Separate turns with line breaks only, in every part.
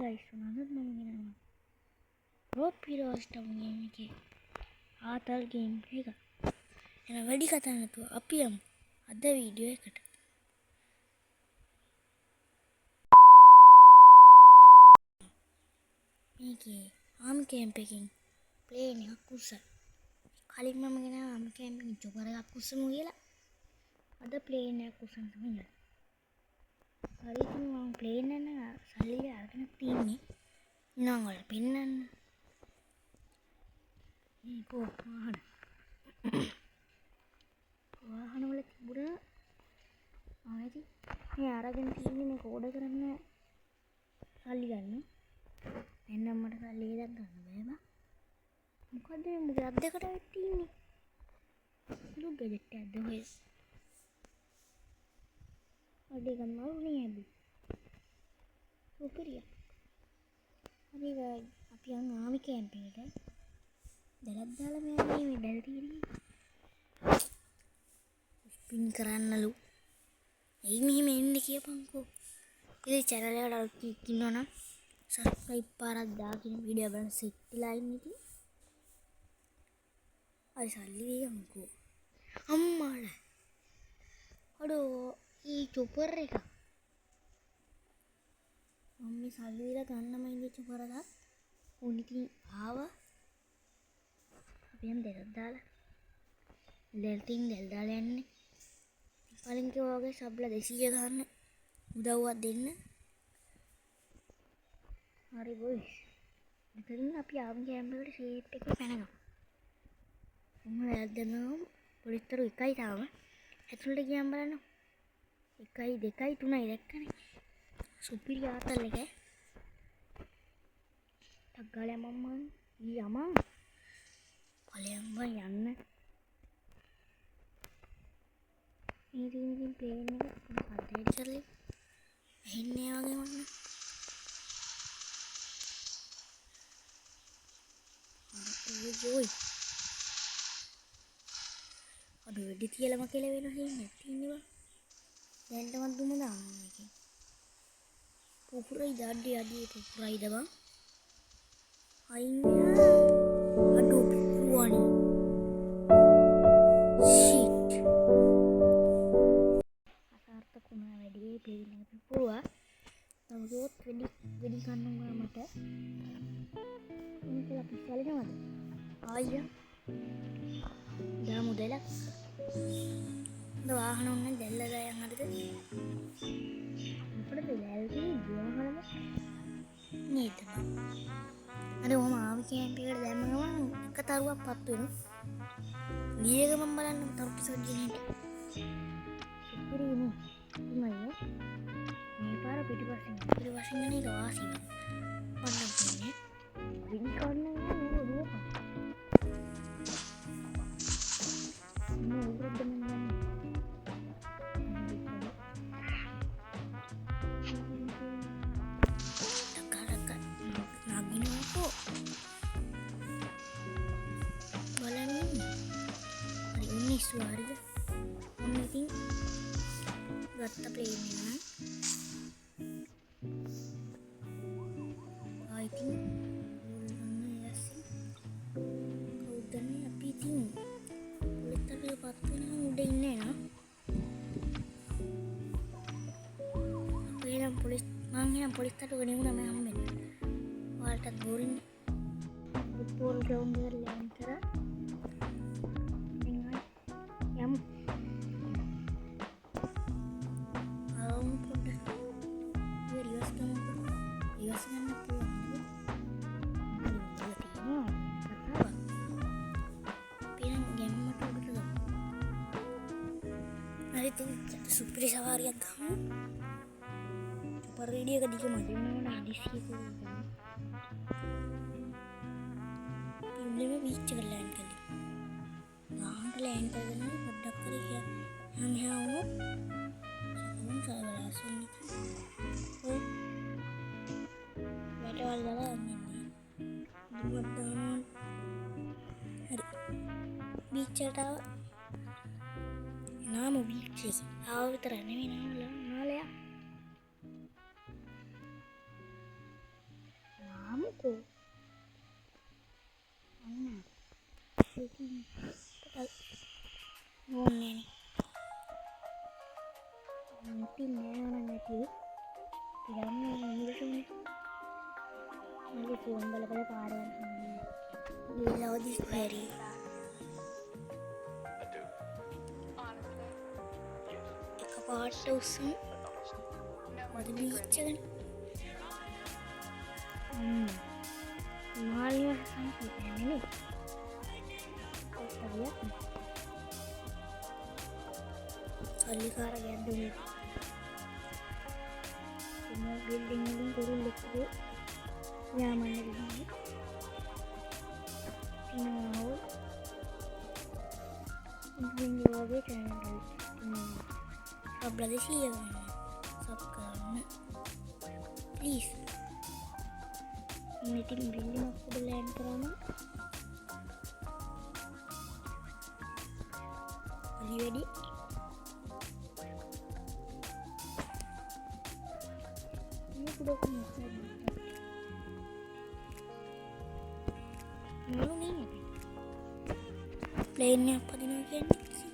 guys, another game. Rope Heroes game එකේ ආතල් game එක. එන වැඩි කතා නැතුව අපි යමු අද වීඩියෝ එකට. මේකේ ආම් කැම්ප් එකකින් ප්ලේන් එකක් උස්සන. කලින් මම ගෙනාවා ආම් කැම්ප් එකකින් චොපර් එකක් උස්සමු කියලා. අද ප්ලේන් එකක් උස්සන්න තමයි යන්නේ. හරි ඉතින් මම ප්ලේන් එක සල්ලි අරගෙන තින්නේ. නං වල පෙන්නන්න. මේ වාහන වල තිබුණා ආයෙත් මේ අරගෙන තින්නේ මේක ඕඩර් කරන්න සල්ලි ගන්න. එන්නම් මට සල්ලි එකක් ගන්න බෑ බා. මොකද මේ ග්‍රැබ් දෙකට වෙටින්නේ. ලු ගෙදෙට් එකක්ද ඔය. අඩේ ගන්නවා නේ ඇබි. උපරිය. හරි අපි යන් ආමි කැම්ප් එකට. දැලක් දාලා මේ දැල් තියෙන්නේ. ස්පින් කරන්නලු. එයි මෙහෙම එන්න කියපන්කෝ. ඉතින් channel එකට අලුත් ඉන්නවනම් subscribe පාරක් දාගෙන වීඩියෝ බලන්න සිත්ලා ඉන්න ඉතින්. අය සල්ලි දෙයන්කෝ. අම්මාලා. අඩෝ ඊ චොපර් එක. මම්මි සල්ලි දීලා ගන්නම ඉන්නේ චොපර් එක. උන් ඉතින් ආවා. අපි යම් දෙයක් දාලා. දැල් දාලා යන්නේ. කලින් කිව්වා වගේ සබ්ලා 200 ගන්න උදව්වක් දෙන්න. හරි බොයිස්. ඉතින් අපි ආම් කැම්ප් එකට ෂේප් එක පැනගමු. මොකද දැන් පොලිස්තරු එකයි තාම. ඇතුළට ගියාම බලන්න. 1 2 3යි දැක්කනේ. සුපිරි ආතල් එක. තග්ගාලේ මම්මන් යමන්. ඵලයන් බං යන්න. ඉතින් ප්ලේන් එක අප්ඩේට් කරලා එන්නේ වගේ වන්න. ඔයයි. අද වෙඩි තියලම කියලා වෙන හේන්නේ නැති ඉන්නවා. දැන්ටවත් දුම දාන්න එකේ. පුපුරයි දාඩි පුපුරයි දබන්. අයින් අඩෝ පුපුරවනි. shit. අසාර්ථකුණා වැඩි ප්ලේන් එක පුපුරවා. තවදුරටත් වෙඩි ගන්න උනා මට. මේක අපි සැලෙනවද? ආයියා. දාමු දෙලක්. වාහන උන්නේ දැල්ලා ගයන් හරිද? අපිට දැල් තියෙන්නේ නේද? අර ඔහම ආවි කැම්ප් එකට දැම්ම ගමන් එක තරුවක් පත් වෙනවා. ගියේ ගමන් බලන්න තරු පිසක් ගෙනින්න. සුපිරිනේ. උනායෝ. මේ පාර පිටිපස්සෙන් යන එක වාසිය. ඔන්න කියන්නේ. වින් කන්න නෑ රෝප. Suarga meeting gatta plane එක I think yes කවුදනේ අපි ඉතින් පොලිස්තරේ පත් වෙනවා උඩ ඉන්නේ නා අපි නම් පොලිස්තරට ගෙනියුණා මම හම්බෙන්න ඔයාලටත් බෝරින් ෆුට්බෝල් ග්‍රවුන්ඩ් එකට ලෑන්ඩ් කරා Supri safariyak kamu seperti dia ke dia mana di situ problemnya bicara lain kali lain kali kan ada kali ya hamil sebelum saya langsung oh ada jalan ini dua tahun hari bicara nama bicara ආව විතර නෙවෙයි නාලයා ko. Anak. Ini. Ngonnya nih. Pinnya orangnya tuh. Tiganya ini sini. Lagi phone bala-bala parah. Gila this very. Ekapata usan. Ada beach kan. Mahalnya sampai ini. Kita lihat nih. Kali kara ya dulu. Semua building turun lagi. Nyaman di sini. Ini mau. Ini lagi channel. Lagi sih ya. Subscribe. Please. Ini tim building aku belain kerana. Ready? Ini sudah punya. Lalu ini lainnya apa di bagian sini?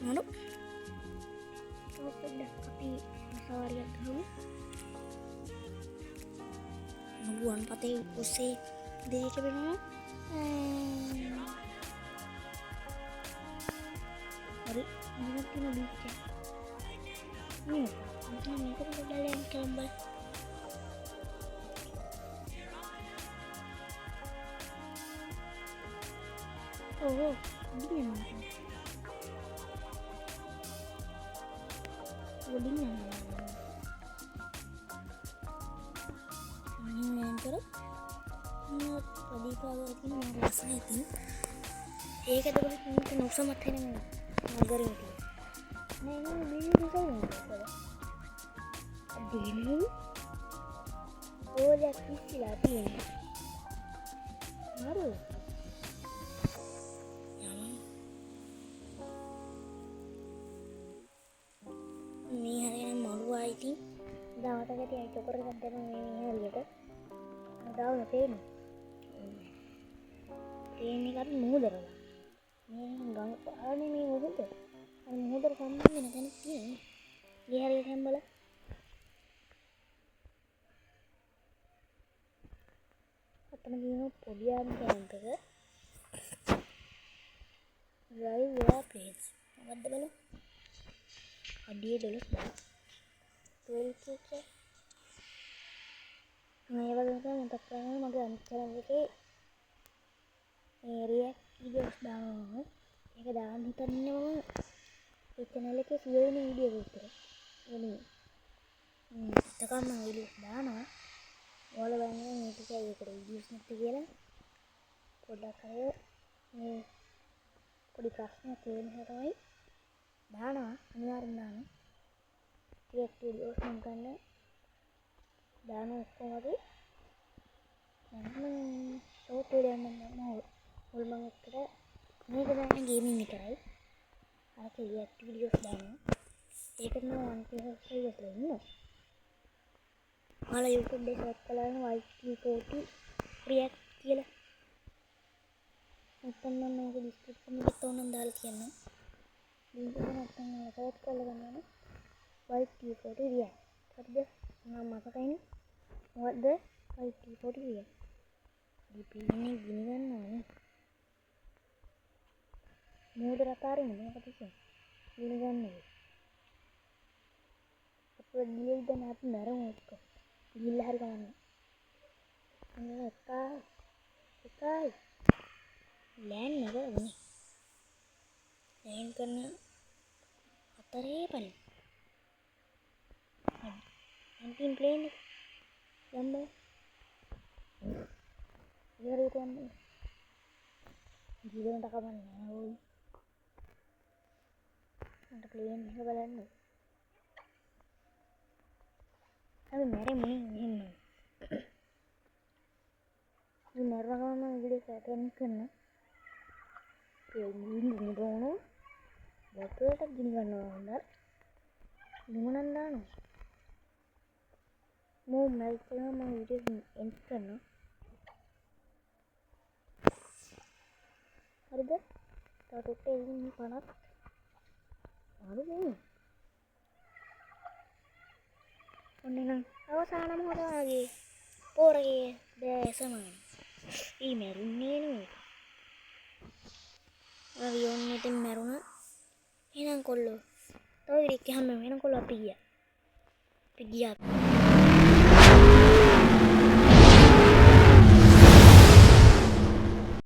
Lalu kalau sudah tapi masalah lihat dulu buan patay usay di sabi mo Ari, hindi pinabigyan. Ini ko dali ang kalambal. Oh, hindi naman. Hindi naman. Ini pero tadi pagi ini rasa itu. Eka तो बोले तुमको नौसा मत है ना मगर नहीं बीवी भी सही नहीं है बीवी वो जाती सिलाती है मारो मैं हरे मारू आई थी दावा तक कहती आई तो कर करते हैं मैं हरी है दावा ना pen ini kan mudah lah. Ini gang ini nih mudah tuh. Kan mudah sama ini kan ini. Dia hari kan bola. Apa lagi podian kan tuh. Live ya please. Apa bola? Dia dulu dah. Tuh itu. Nah, ya bagaimana untuk plan magang cara ini area videos දානවා. ඒක දාන්න හිතන්නේ මම ඒ channel එකේ සියලුම video විතර. එනේ. එතකම මම වීඩියෝස් දානවා. ඔයාලා බලන්න මේ ටික ඒකට වීඩියෝස් නැති කියලා. පොඩ්ඩක් අර මේ පොඩි ප්‍රශ්නයක් තියෙන නිසා තමයි දානවා. අනිවාර්යෙන් දානවා. ටික වීඩියෝස් මම ගන්න දාන ඔක්කොම වගේ මම ෂෝට් වීඩියෝ මම මුල්මං එක්කද මේක දාන්නේ ගේමින් විතරයි. අර රියැක්ට් වීඩියෝස් දානවා. ඒකට මම 1K ඉස්සලා ඉන්නවා. ඔයාලා YouTube එකේ සර්ච් කරලා YT40 රියැක්ට් කියලා. නැත්නම් මම මේක ඩිස්ක්‍රිප්ෂන් එකේ තෝරන දාලා තියන්නම්. ලින්ක් එක නැත්නම් ඔයාලා සර්ච් කරලා ගන්න YT40 රියැක්ට්. හරිද? මම මතකයිනේ. මොකද්ද YT40 react? ini gini kan nih mau diraparin ini apa sih gini kan nih apa dia udah nanti bareng itu gila hari kan ini kai land nggak ini land karena atare paling nanti plane lambat Jadi itu yang juga nak kapan nih? Untuk klien juga balan nih. Tapi mereka ini. Ini mereka kapan jadi keren kan? Ini dong. Betul tak gini kan benar? Gimana nih? මෝ මැල්ට් කරනවා මම video end කරනවා. හරිද? තව ටොට්ටේ ඉන්නේ 50ක්. හරිද? ඔන්න නම් අවසාන මොහොත වගේ පොරේ දැසමයි. ඊමෙරුන්නේ නේ. අවියෝන් එකෙන් මැරුණා. එහෙනම් කොල්ලෝ. තව ඉරික් හැම වෙන කොල්ලෝ අපි ගියා.